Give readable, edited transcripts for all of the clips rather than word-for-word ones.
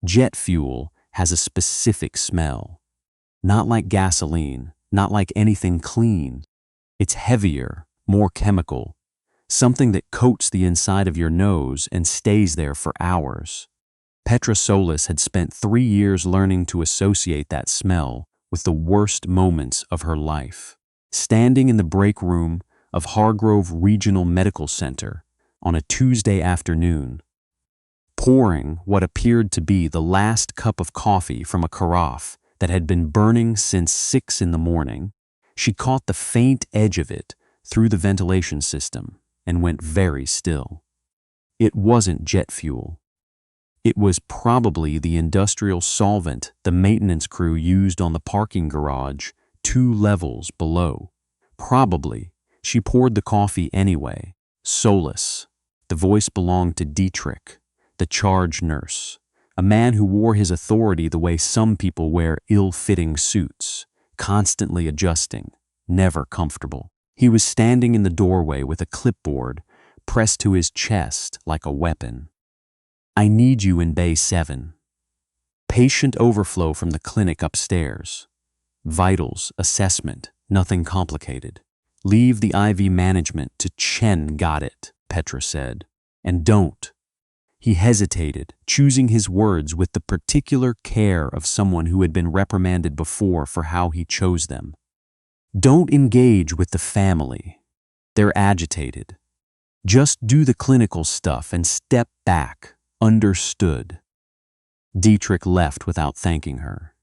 Jet fuel has a specific smell. Not like gasoline, not like anything clean. It's heavier, more chemical, something that coats the inside of your nose and stays there for hours. Petra Solis had spent 3 years learning to associate that smell with the worst moments of her life. Standing in the break room of Hargrove Regional Medical Center on a Tuesday afternoon, pouring what appeared to be the last cup of coffee from a carafe that had been burning since 6 in the morning, she caught the faint edge of it through the ventilation system and went very still. It wasn't jet fuel. It was probably the industrial solvent the maintenance crew used on the parking garage 2 levels below. Probably. She poured the coffee anyway. Solis. The voice belonged to Dietrich, the charge nurse, a man who wore his authority the way some people wear ill-fitting suits, constantly adjusting, never comfortable. He was standing in the doorway with a clipboard pressed to his chest like a weapon. "I need you in Bay 7. Patient overflow from the clinic upstairs. Vitals, assessment, nothing complicated. Leave the IV management to Chen, got it," Petra said. "And don't." He hesitated, choosing his words with the particular care of someone who had been reprimanded before for how he chose them. "Don't engage with the family. They're agitated. Just do the clinical stuff and step back. Understood." Dietrich left without thanking her.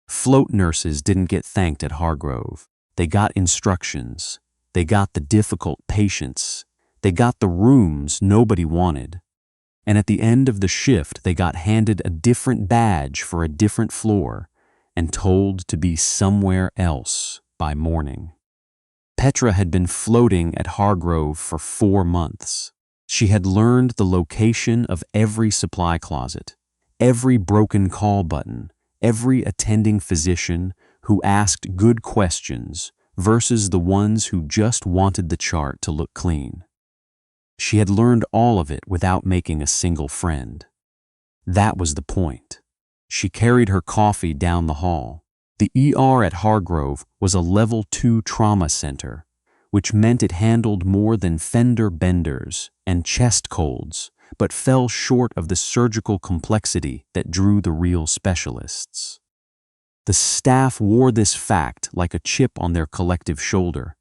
Float nurses didn't get thanked at Hargrove. They got instructions. They got the difficult patients. They got the rooms nobody wanted. And at the end of the shift, they got handed a different badge for a different floor and told to be somewhere else by morning. Petra had been floating at Hargrove for 4 months. She had learned the location of every supply closet, every broken call button, every attending physician who asked good questions versus the ones who just wanted the chart to look clean. She had learned all of it without making a single friend. That was the point. She carried her coffee down the hall. The ER at Hargrove was a level 2 trauma center, which meant it handled more than fender benders and chest colds, but fell short of the surgical complexity that drew the real specialists. The staff wore this fact like a chip on their collective shoulder,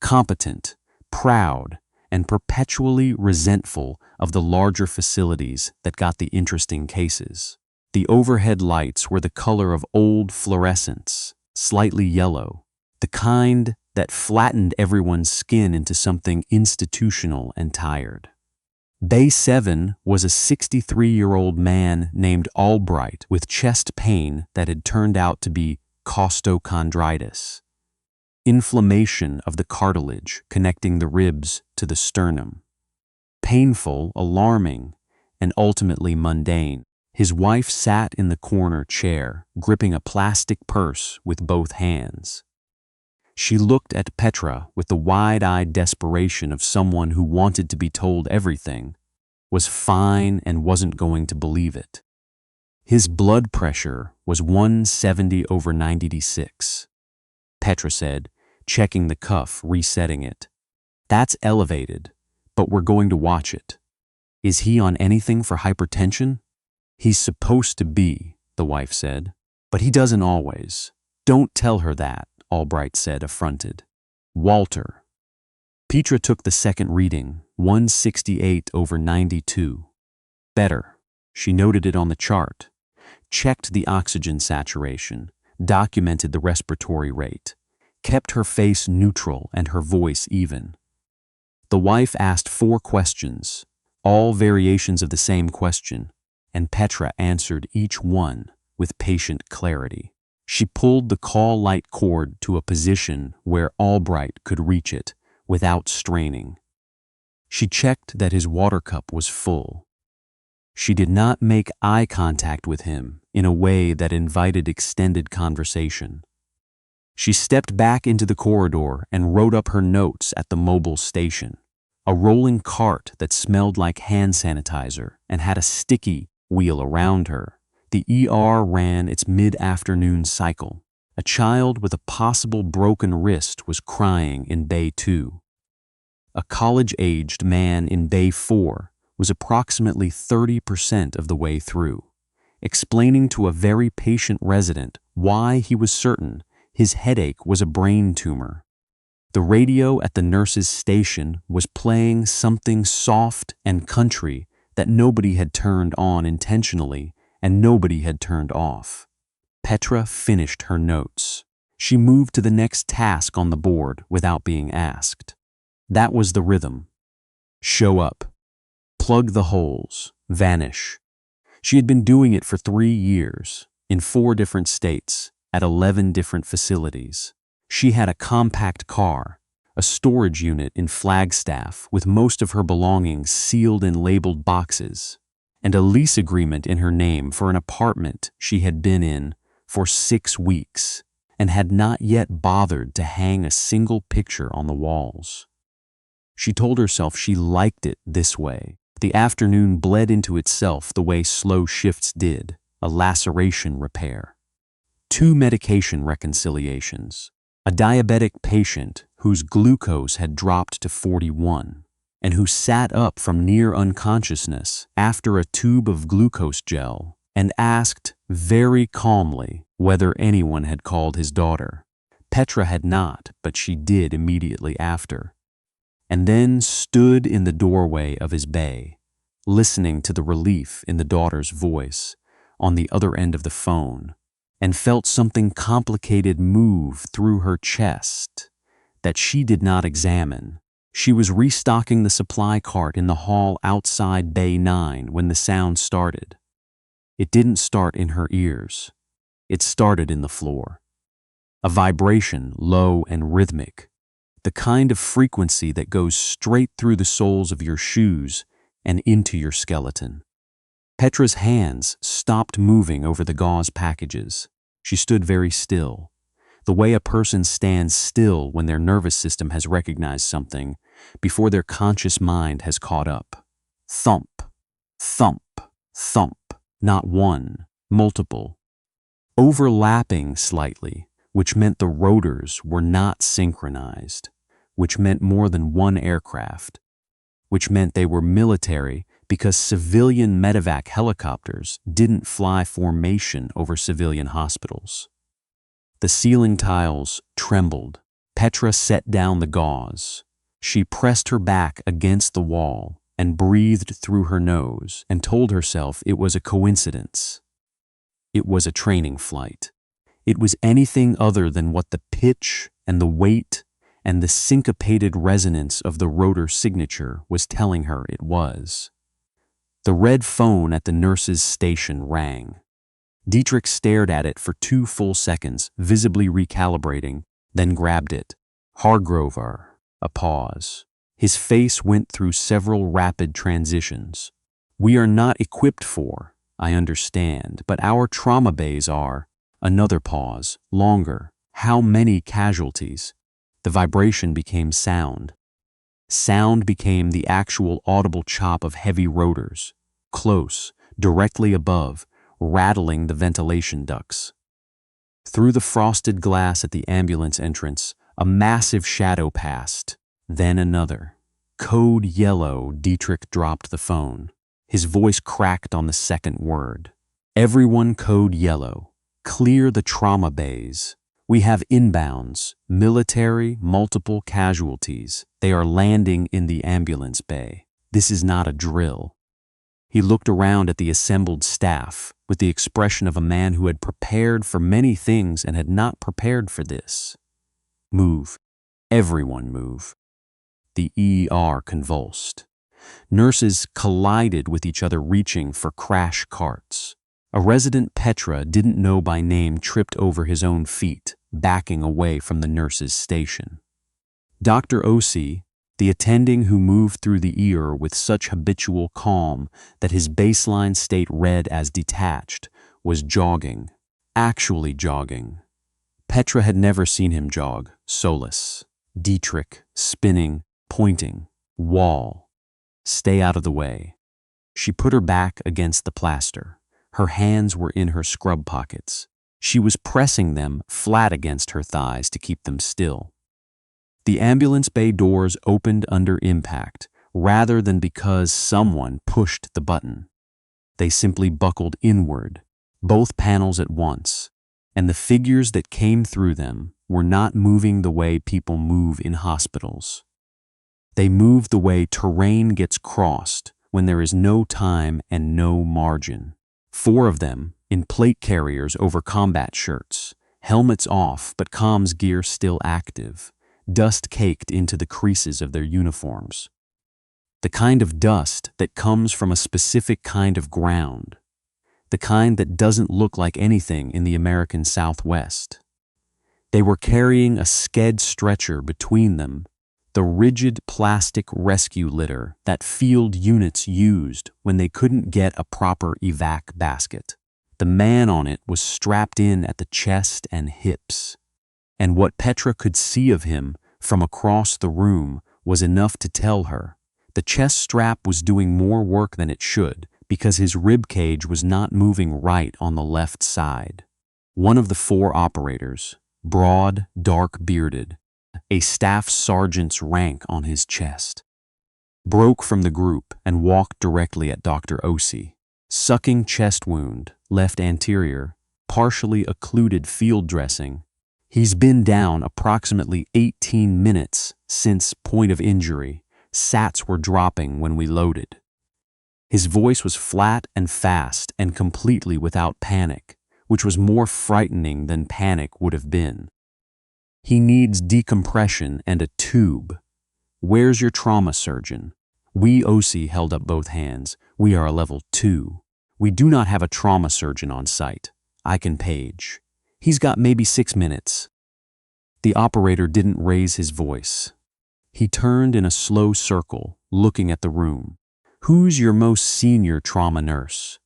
competent, proud, and perpetually resentful of the larger facilities that got the interesting cases. The overhead lights were the color of old fluorescents, slightly yellow, the kind that flattened everyone's skin into something institutional and tired. Bay 7 was a 63-year-old man named Albright with chest pain that had turned out to be costochondritis, inflammation of the cartilage connecting the ribs to the sternum. Painful, alarming, and ultimately mundane. His wife sat in the corner chair, gripping a plastic purse with both hands. She looked at Petra with the wide-eyed desperation of someone who wanted to be told everything, was fine and wasn't going to believe it. His blood pressure was 170/96. Petra said, checking the cuff, resetting it. "That's elevated, but we're going to watch it." "Is he on anything for hypertension?" "He's supposed to be," the wife said, "but he doesn't always." "Don't tell her that," Albright said, affronted. "Walter." Petra took the second reading, 168/92. Better. She noted it on the chart, checked the oxygen saturation, documented the respiratory rate, kept her face neutral and her voice even. The wife asked 4 questions, all variations of the same question, and Petra answered each one with patient clarity. She pulled the call light cord to a position where Albright could reach it without straining. She checked that his water cup was full. She did not make eye contact with him in a way that invited extended conversation. She stepped back into the corridor and wrote up her notes at the mobile station, a rolling cart that smelled like hand sanitizer and had a sticky wheel around her The ER ran its mid-afternoon cycle. A child with a possible broken wrist was crying in Bay 2. A college-aged man in Bay 4 was approximately 30% of the way through, explaining to a very patient resident why he was certain his headache was a brain tumor. The radio at the nurse's station was playing something soft and country that nobody had turned on intentionally and nobody had turned off. Petra finished her notes. She moved to the next task on the board without being asked. That was the rhythm. Show up. Plug the holes. Vanish. She had been doing it for 3 years, in 4 different states, at 11 different facilities. She had a compact car, a storage unit in Flagstaff with most of her belongings sealed in labeled boxes, and a lease agreement in her name for an apartment she had been in for 6 weeks and had not yet bothered to hang a single picture on the walls. She told herself she liked it this way. The afternoon bled into itself the way slow shifts did, a laceration repair. 2 medication reconciliations, a diabetic patient whose glucose had dropped to 41 and who sat up from near unconsciousness after a tube of glucose gel and asked very calmly whether anyone had called his daughter. Petra had not, but she did immediately after, and then stood in the doorway of his bay, listening to the relief in the daughter's voice on the other end of the phone, and felt something complicated move through her chest that she did not examine. She was restocking the supply cart in the hall outside Bay 9 when the sound started. It didn't start in her ears. It started in the floor. A vibration, low and rhythmic, the kind of frequency that goes straight through the soles of your shoes and into your skeleton. Petra's hands stopped moving over the gauze packages. She stood very still, the way a person stands still when their nervous system has recognized something before their conscious mind has caught up. Thump, thump, thump, not one, multiple, overlapping slightly, which meant the rotors were not synchronized, which meant more than one aircraft, which meant they were military because civilian medevac helicopters didn't fly formation over civilian hospitals. The ceiling tiles trembled. Petra set down the gauze. She pressed her back against the wall and breathed through her nose and told herself it was a coincidence. It was a training flight. It was anything other than what the pitch and the weight and the syncopated resonance of the rotor signature was telling her it was. The red phone at the nurse's station rang. Dietrich stared at it for 2 full seconds, visibly recalibrating, then grabbed it. Hargrover. A pause. His face went through several rapid transitions. We are not equipped for, I understand, but our trauma bays are. Another pause. Longer. How many casualties? The vibration became sound. Sound became the actual audible chop of heavy rotors, close, directly above, rattling the ventilation ducts. Through the frosted glass at the ambulance entrance, a massive shadow passed, then another. Code yellow. Dietrich dropped the phone. His voice cracked on the second word. Everyone code yellow. Clear the trauma bays. We have inbounds, military, multiple casualties. They are landing in the ambulance bay. This is not a drill. He looked around at the assembled staff with the expression of a man who had prepared for many things and had not prepared for this. Move. Everyone move. The ER convulsed. Nurses collided with each other reaching for crash carts. A resident Petra didn't know by name tripped over his own feet, backing away from the nurse's station. Dr. Osi, the attending who moved through the ER with such habitual calm that his baseline state read as detached, was jogging, actually jogging. Petra had never seen him jog. Solis. Dietrich, spinning, pointing. Wall. Stay out of the way. She put her back against the plaster. Her hands were in her scrub pockets. She was pressing them flat against her thighs to keep them still. The ambulance bay doors opened under impact, rather than because someone pushed the button. They simply buckled inward, both panels at once, and the figures that came through them were not moving the way people move in hospitals. They moved the way terrain gets crossed when there is no time and no margin. 4 of them, in plate carriers over combat shirts, helmets off but comms gear still active, dust caked into the creases of their uniforms. The kind of dust that comes from a specific kind of ground, the kind that doesn't look like anything in the American Southwest. They were carrying a sked stretcher between them, the rigid plastic rescue litter that field units used when they couldn't get a proper evac basket. The man on it was strapped in at the chest and hips, and what Petra could see of him from across the room was enough to tell her the chest strap was doing more work than it should because his rib cage was not moving right on the left side. One of the 4 operators, broad, dark-bearded, a staff sergeant's rank on his chest, broke from the group and walked directly at Dr. Osi. Sucking chest wound, left anterior, partially occluded field dressing. He's been down approximately 18 minutes since point of injury. Sats were dropping when we loaded. His voice was flat and fast and completely without panic, which was more frightening than panic would have been. He needs decompression and a tube. Where's your trauma surgeon? We OC held up both hands. We are a level 2. We do not have a trauma surgeon on site. I can page. He's got maybe 6 minutes. The operator didn't raise his voice. He turned in a slow circle, looking at the room. Who's your most senior trauma nurse?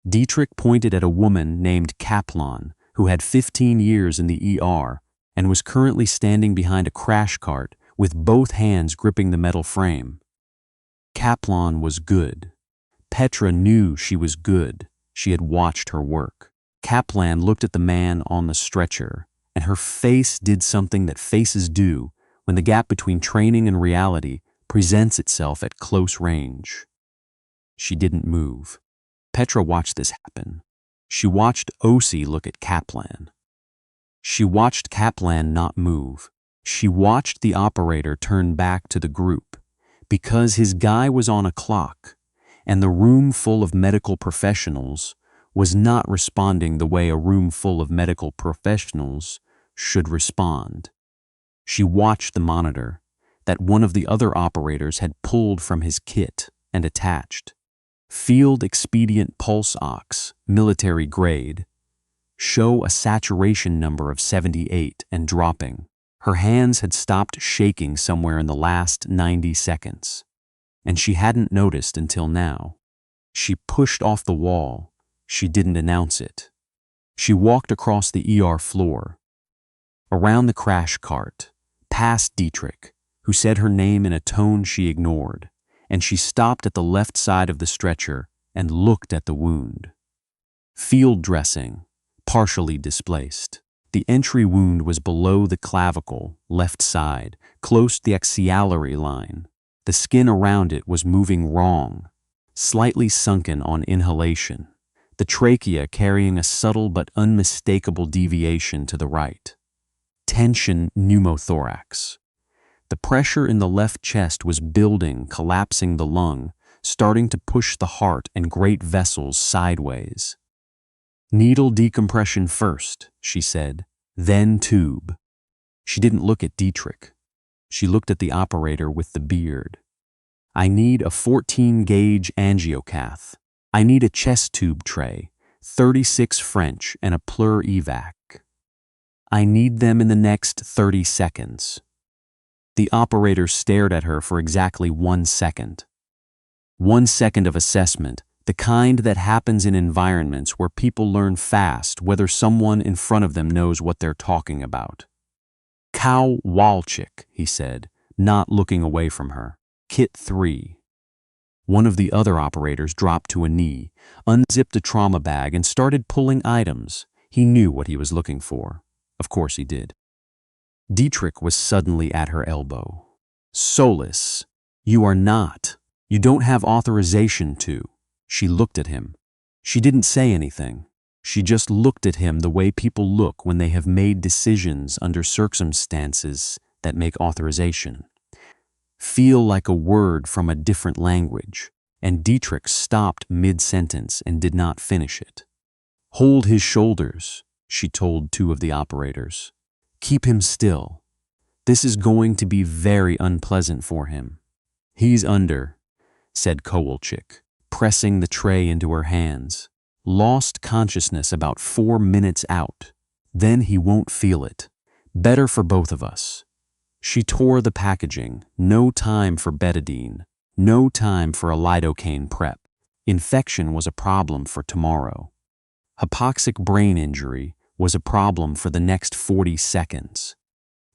Dietrich pointed at a woman named Kaplan, who had 15 years in the ER and was currently standing behind a crash cart with both hands gripping the metal frame. Kaplan was good. Petra knew she was good. She had watched her work. Kaplan looked at the man on the stretcher, and her face did something that faces do when the gap between training and reality presents itself at close range. She didn't move. Petra watched this happen. She watched Osi look at Kaplan. She watched Kaplan not move. She watched the operator turn back to the group because his guy was on a clock, and the room full of medical professionals was not responding the way a room full of medical professionals should respond. She watched the monitor that one of the other operators had pulled from his kit and attached. Field expedient pulse ox, military grade, show a saturation number of 78 and dropping. Her hands had stopped shaking somewhere in the last 90 seconds, and she hadn't noticed until now. She pushed off the wall. She didn't announce it. She walked across the ER floor, around the crash cart, past Dietrich, who said her name in a tone she ignored, and she stopped at the left side of the stretcher and looked at the wound. Field dressing, partially displaced. The entry wound was below the clavicle, left side, close to the axillary line. The skin around it was moving wrong, slightly sunken on inhalation, the trachea carrying a subtle but unmistakable deviation to the right. Tension pneumothorax. The pressure in the left chest was building, collapsing the lung, starting to push the heart and great vessels sideways. Needle decompression first, she said, then tube. She didn't look at Dietrich. She looked at the operator with the beard. I need a 14-gauge angiocath. I need a chest tube tray, 36 French, and a pleur evac. I need them in the next 30 seconds. The operator stared at her for exactly 1 second. 1 second of assessment, the kind that happens in environments where people learn fast whether someone in front of them knows what they're talking about. Cow Walchik, he said, not looking away from her. Kit 3. One of the other operators dropped to a knee, unzipped a trauma bag, and started pulling items. He knew what he was looking for. Of course he did. Dietrich was suddenly at her elbow. "Solis, you are not. You don't have authorization to." She looked at him. She didn't say anything. She just looked at him the way people look when they have made decisions under circumstances that make authorization feel like a word from a different language, and Dietrich stopped mid-sentence and did not finish it. "Hold his shoulders," she told two of the operators. "Keep him still. This is going to be very unpleasant for him." "He's under," said Kowalczyk, pressing the tray into her hands. "Lost consciousness about 4 minutes out. Then he won't feel it. Better for both of us." She tore the packaging. No time for betadine. No time for a lidocaine prep. Infection was a problem for tomorrow. Hypoxic brain injury was a problem for the next 40 seconds.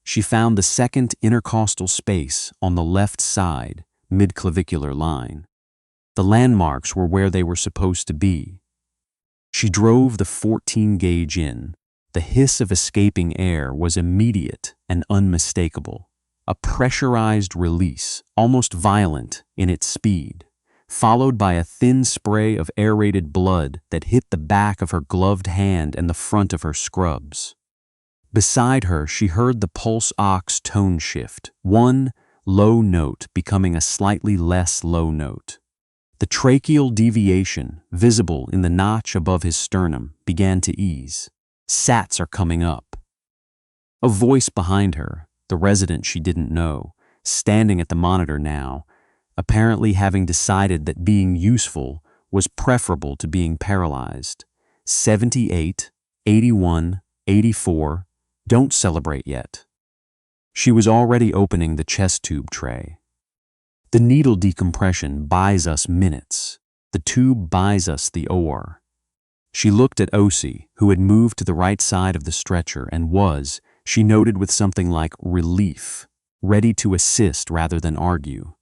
She found the second intercostal space on the left side, midclavicular line. The landmarks were where they were supposed to be. She drove the 14 gauge in. The hiss of escaping air was immediate and unmistakable. A pressurized release, almost violent in its speed, followed by a thin spray of aerated blood that hit the back of her gloved hand and the front of her scrubs. Beside her, she heard the pulse ox tone shift, one low note becoming a slightly less low note. The tracheal deviation, visible in the notch above his sternum, began to ease. "Sats are coming up." A voice behind her, the resident she didn't know, standing at the monitor now, apparently having decided that being useful was preferable to being paralyzed. 78, 81, 84, don't celebrate yet. She was already opening the chest tube tray. The needle decompression buys us minutes. The tube buys us the ore. She looked at Osi, who had moved to the right side of the stretcher and was, she noted with something like relief, ready to assist rather than argue.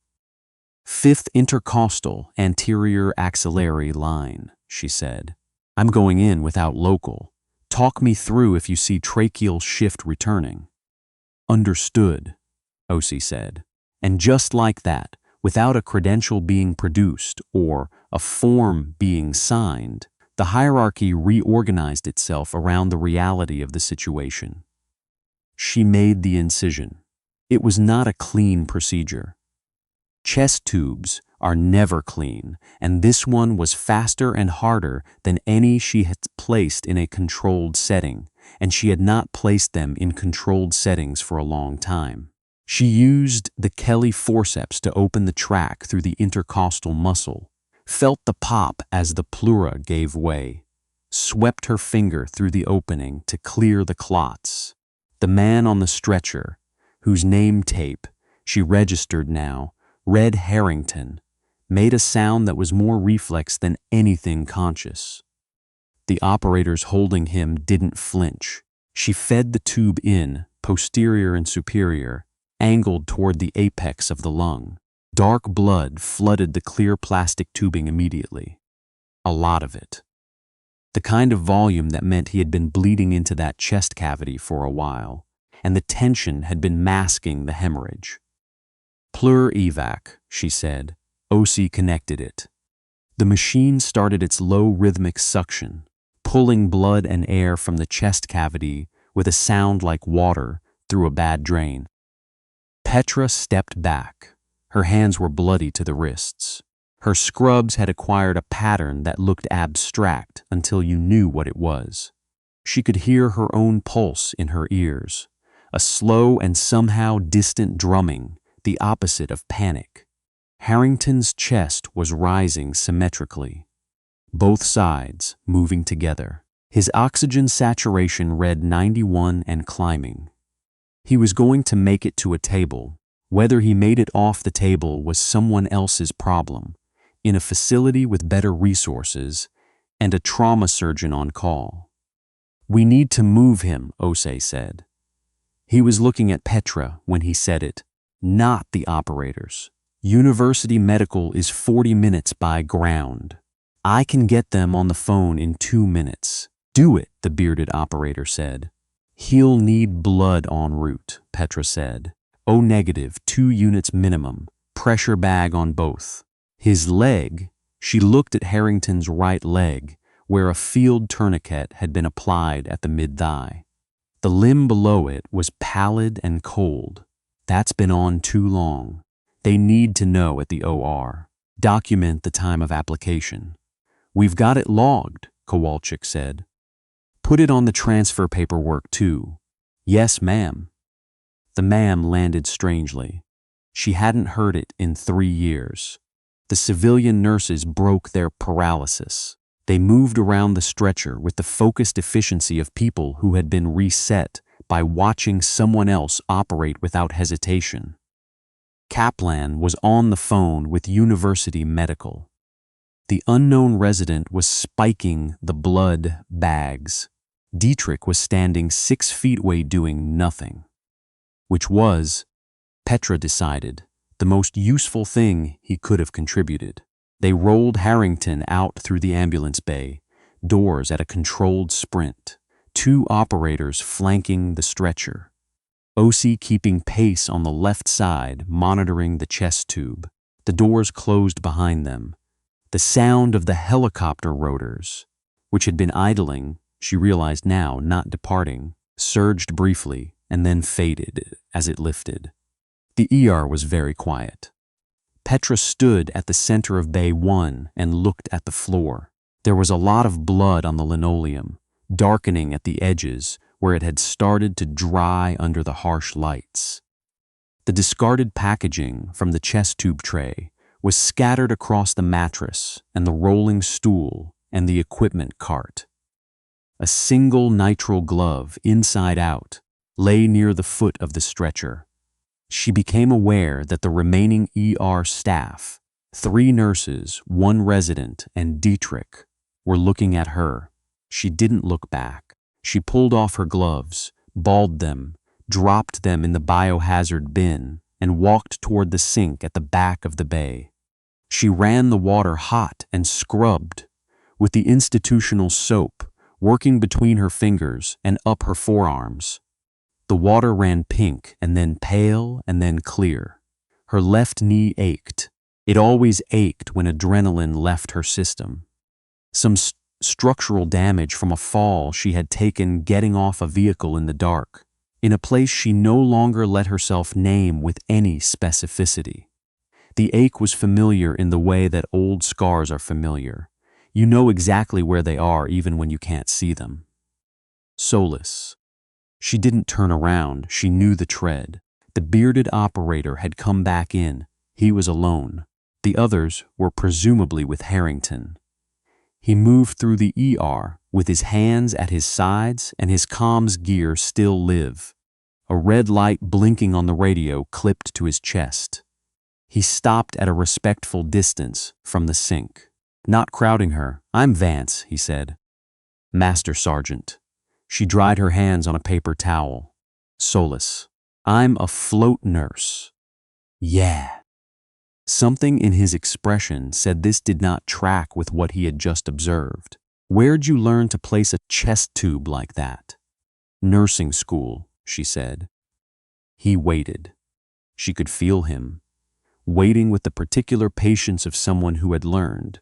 "Fifth intercostal anterior axillary line," she said. "I'm going in without local. Talk me through if you see tracheal shift returning." "Understood," Osi said. And just like that, without a credential being produced or a form being signed, the hierarchy reorganized itself around the reality of the situation. She made the incision. It was not a clean procedure. Chest tubes are never clean, and this one was faster and harder than any she had placed in a controlled setting, and she had not placed them in controlled settings for a long time. She used the Kelly forceps to open the track through the intercostal muscle, felt the pop as the pleura gave way, swept her finger through the opening to clear the clots. The man on the stretcher, whose name tape she registered now, Red Harrington, made a sound that was more reflex than anything conscious. The operators holding him didn't flinch. She fed the tube in, posterior and superior, angled toward the apex of the lung. Dark blood flooded the clear plastic tubing immediately. A lot of it. The kind of volume that meant he had been bleeding into that chest cavity for a while, and the tension had been masking the hemorrhage. "Pleur evac," she said. Osi connected it. The machine started its low rhythmic suction, pulling blood and air from the chest cavity with a sound like water through a bad drain. Petra stepped back. Her hands were bloody to the wrists. Her scrubs had acquired a pattern that looked abstract until you knew what it was. She could hear her own pulse in her ears, a slow and somehow distant drumming, the opposite of panic. Harrington's chest was rising symmetrically, both sides moving together. His oxygen saturation read 91 and climbing. He was going to make it to a table. Whether he made it off the table was someone else's problem, in a facility with better resources and a trauma surgeon on call. "We need to move him," Ose said. He was looking at Petra when he said it, not the operators. University Medical is 40 minutes by ground. I can get them on the phone in 2 minutes. Do it, the bearded operator said. He'll need blood en route, Petra said. O negative, 2 units minimum. Pressure bag on both. His leg, she looked at Harrington's right leg, where a field tourniquet had been applied at the mid-thigh. The limb below it was pallid and cold. That's been on too long. They need to know at the OR. Document the time of application. We've got it logged, Kowalczyk said. Put it on the transfer paperwork too. Yes, ma'am. The ma'am landed strangely. She hadn't heard it in 3 years. The civilian nurses broke their paralysis. They moved around the stretcher with the focused efficiency of people who had been reset by watching someone else operate without hesitation. Kaplan was on the phone with University Medical. The unknown resident was spiking the blood bags. Dietrich was standing 6 feet away doing nothing. Which was, Petra decided, the most useful thing he could have contributed. They rolled Harrington out through the ambulance bay, doors at a controlled sprint, 2 operators flanking the stretcher. OC keeping pace on the left side, monitoring the chest tube. The doors closed behind them. The sound of the helicopter rotors, which had been idling, she realized now, not departing, surged briefly and then faded as it lifted. The ER was very quiet. Petra stood at the center of Bay 1 and looked at the floor. There was a lot of blood on the linoleum, darkening at the edges where it had started to dry under the harsh lights. The discarded packaging from the chest tube tray was scattered across the mattress and the rolling stool and the equipment cart. A single nitrile glove, inside out, lay near the foot of the stretcher. She became aware that the remaining ER staff, 3 nurses, 1 resident, and Dietrich, were looking at her. She didn't look back. She pulled off her gloves, balled them, dropped them in the biohazard bin, and walked toward the sink at the back of the bay. She ran the water hot and scrubbed, with the institutional soap working between her fingers and up her forearms. The water ran pink and then pale and then clear. Her left knee ached. It always ached when adrenaline left her system. Some structural damage from a fall she had taken getting off a vehicle in the dark, in a place she no longer let herself name with any specificity. The ache was familiar in the way that old scars are familiar. You know exactly where they are even when you can't see them. Solis. She didn't turn around, she knew the tread. The bearded operator had come back in. He was alone. The others were presumably with Harrington. He moved through the ER with his hands at his sides and his comms gear still live. A red light blinking on the radio clipped to his chest. He stopped at a respectful distance from the sink. Not crowding her. I'm Vance, he said. Master Sergeant. She dried her hands on a paper towel. Solis. I'm a float nurse. Yeah. Something in his expression said this did not track with what he had just observed. Where'd you learn to place a chest tube like that? Nursing school, she said. He waited. She could feel him, waiting with the particular patience of someone who had learned.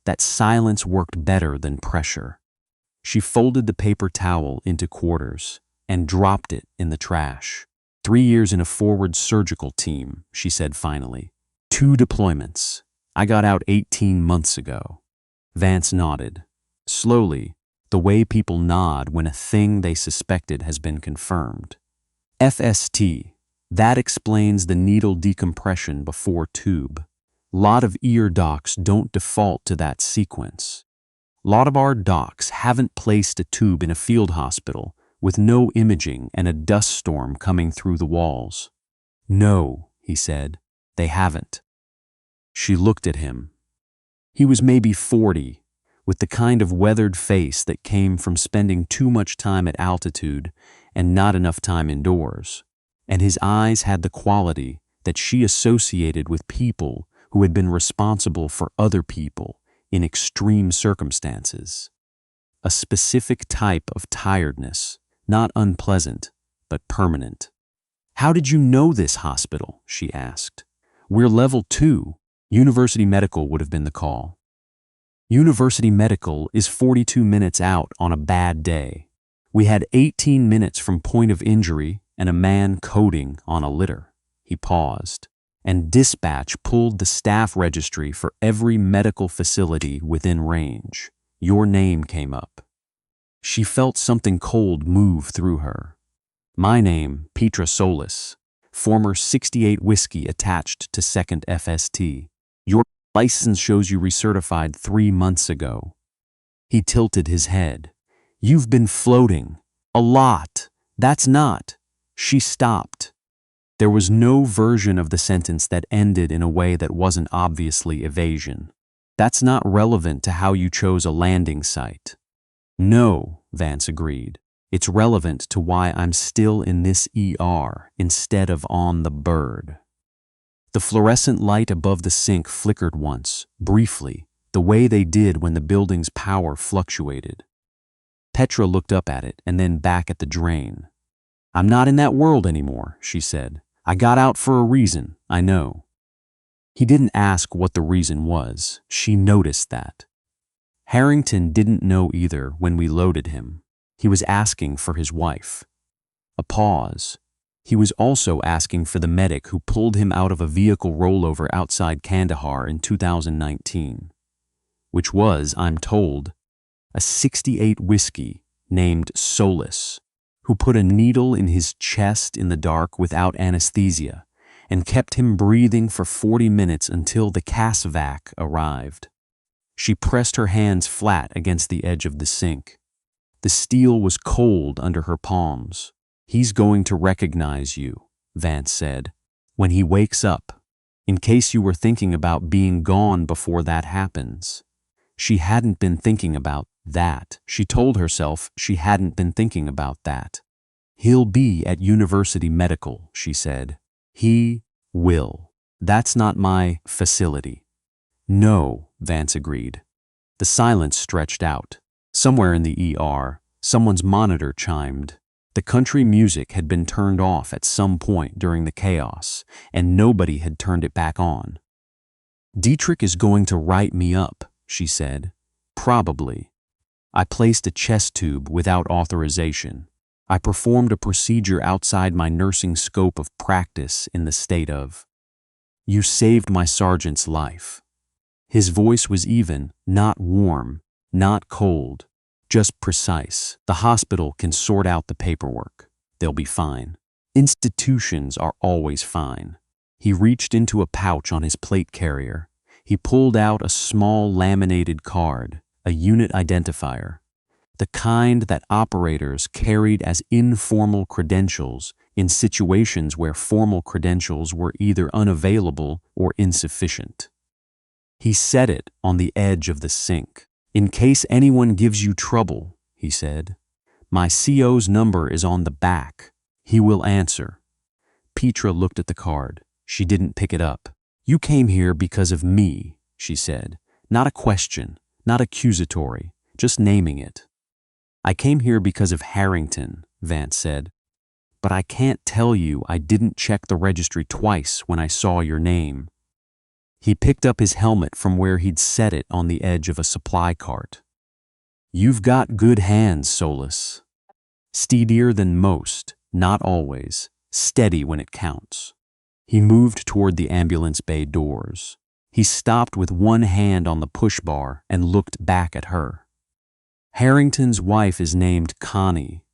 That silence worked better than pressure. She folded the paper towel into quarters and dropped it in the trash. 3 years in a forward surgical team, she said finally. 2 deployments. I got out 18 months ago. Vance nodded. Slowly, the way people nod when a thing they suspected has been confirmed. FST. That explains the needle decompression before tube. Lot of ear docs don't default to that sequence. Lot of our docs haven't placed a tube in a field hospital with no imaging and a dust storm coming through the walls. No, he said, they haven't. She looked at him. He was maybe 40, with the kind of weathered face that came from spending too much time at altitude and not enough time indoors. And his eyes had the quality that she associated with people who had been responsible for other people in extreme circumstances. A specific type of tiredness, not unpleasant, but permanent. "How did you know this hospital?" she asked. "We're level 2. University Medical would have been the call." University Medical is 42 minutes out on a bad day. We had 18 minutes from point of injury and a man coding on a litter. He paused, and dispatch pulled the staff registry for every medical facility within range. Your name came up. She felt something cold move through her. My name, Petra Solis, former 68 whiskey attached to 2nd FST. Your license shows you recertified 3 months ago. He tilted his head. You've been floating. A lot. That's not. She stopped. There was no version of the sentence that ended in a way that wasn't obviously evasion. That's not relevant to how you chose a landing site. No, Vance agreed. It's relevant to why I'm still in this ER instead of on the bird. The fluorescent light above the sink flickered once, briefly, the way they did when the building's power fluctuated. Petra looked up at it and then back at the drain. I'm not in that world anymore, she said. I got out for a reason, I know. He didn't ask what the reason was. She noticed that. Harrington didn't know either when we loaded him. He was asking for his wife. A pause. He was also asking for the medic who pulled him out of a vehicle rollover outside Kandahar in 2019, which was, I'm told, a 68 whiskey named Solis, who put a needle in his chest in the dark without anesthesia and kept him breathing for 40 minutes until the CASVAC arrived. She pressed her hands flat against the edge of the sink. The steel was cold under her palms. He's going to recognize you, Vance said, when he wakes up, in case you were thinking about being gone before that happens. She hadn't been thinking about that. She told herself she hadn't been thinking about that. He'll be at University Medical, she said. He will. That's not my facility. No, Vance agreed. The silence stretched out. Somewhere in the ER, someone's monitor chimed. The country music had been turned off at some point during the chaos, and nobody had turned it back on. Dietrich is going to write me up, she said. Probably. I placed a chest tube without authorization. I performed a procedure outside my nursing scope of practice in the state of. You saved my sergeant's life. His voice was even, not warm, not cold, just precise. The hospital can sort out the paperwork. They'll be fine. Institutions are always fine. He reached into a pouch on his plate carrier. He pulled out a small laminated card, a unit identifier, the kind that operators carried as informal credentials in situations where formal credentials were either unavailable or insufficient. He set it on the edge of the sink. In case anyone gives you trouble, he said. My CO's number is on the back. He will answer. Petra looked at the card. She didn't pick it up. You came here because of me, she said. Not a question, not accusatory, just naming it. I came here because of Harrington, Vance said. But I can't tell you I didn't check the registry twice when I saw your name. He picked up his helmet from where he'd set it on the edge of a supply cart. You've got good hands, Solis. Steadier than most, not always, steady when it counts. He moved toward the ambulance bay doors. He stopped with one hand on the push bar and looked back at her. Harrington's wife is named Connie.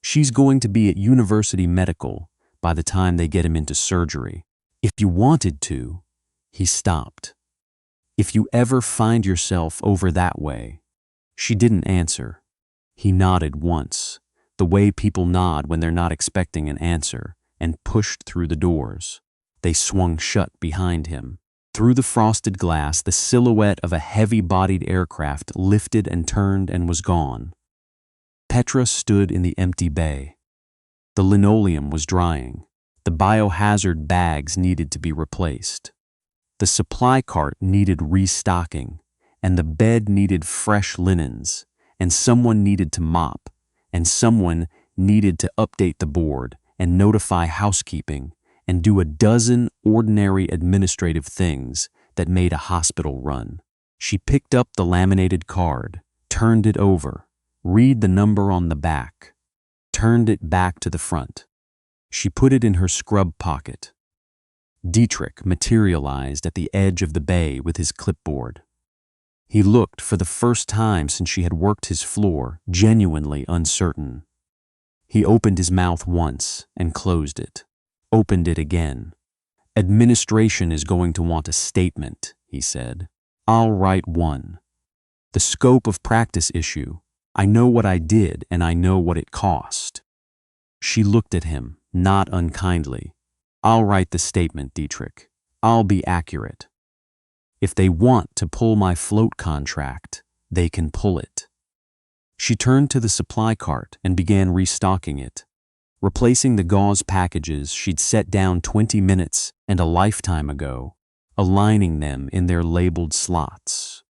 She's going to be at University Medical by the time they get him into surgery. If you wanted to, he stopped. If you ever find yourself over that way. She didn't answer. He nodded once, the way people nod when they're not expecting an answer, and pushed through the doors. They swung shut behind him. Through the frosted glass, the silhouette of a heavy-bodied aircraft lifted and turned and was gone. Petra stood in the empty bay. The linoleum was drying. The biohazard bags needed to be replaced. The supply cart needed restocking, and the bed needed fresh linens, and someone needed to mop, and someone needed to update the board and notify housekeeping and do a dozen ordinary administrative things that made a hospital run. She picked up the laminated card, turned it over, read the number on the back, turned it back to the front. She put it in her scrub pocket. Dietrich materialized at the edge of the bay with his clipboard. He looked, for the first time since she had worked his floor, genuinely uncertain. He opened his mouth once and closed it, opened it again. "Administration is going to want a statement," he said. "I'll write one. The scope of practice issue. I know what I did and I know what it cost." She looked at him, not unkindly. "I'll write the statement, Dietrich. I'll be accurate. If they want to pull my float contract, they can pull it." She turned to the supply cart and began restocking it, replacing the gauze packages she'd set down 20 minutes and a lifetime ago, aligning them in their labeled slots.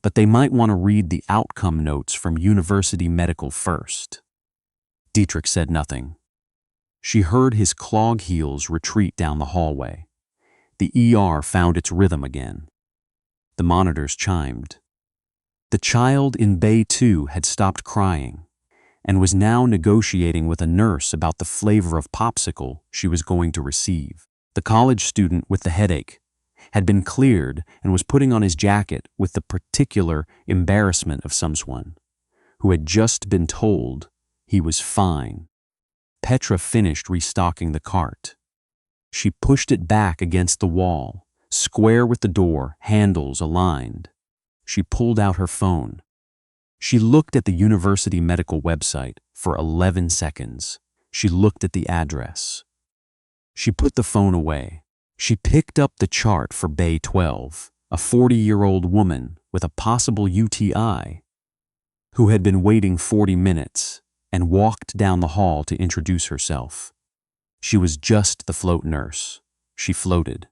But they might want to read the outcome notes from University Medical first. Dietrich said nothing. She heard his clog heels retreat down the hallway. The ER found its rhythm again. The monitors chimed. The child in Bay 2 had stopped crying and was now negotiating with a nurse about the flavor of popsicle she was going to receive. The college student with the headache had been cleared and was putting on his jacket with the particular embarrassment of someone who had just been told he was fine. Petra finished restocking the cart. She pushed it back against the wall, square with the door, handles aligned. She pulled out her phone. She looked at the University Medical website for 11 seconds. She looked at the address. She put the phone away. She picked up the chart for Bay 12, a 40-year-old woman with a possible UTI who had been waiting 40 minutes, and walked down the hall to introduce herself. She was just the float nurse. She floated.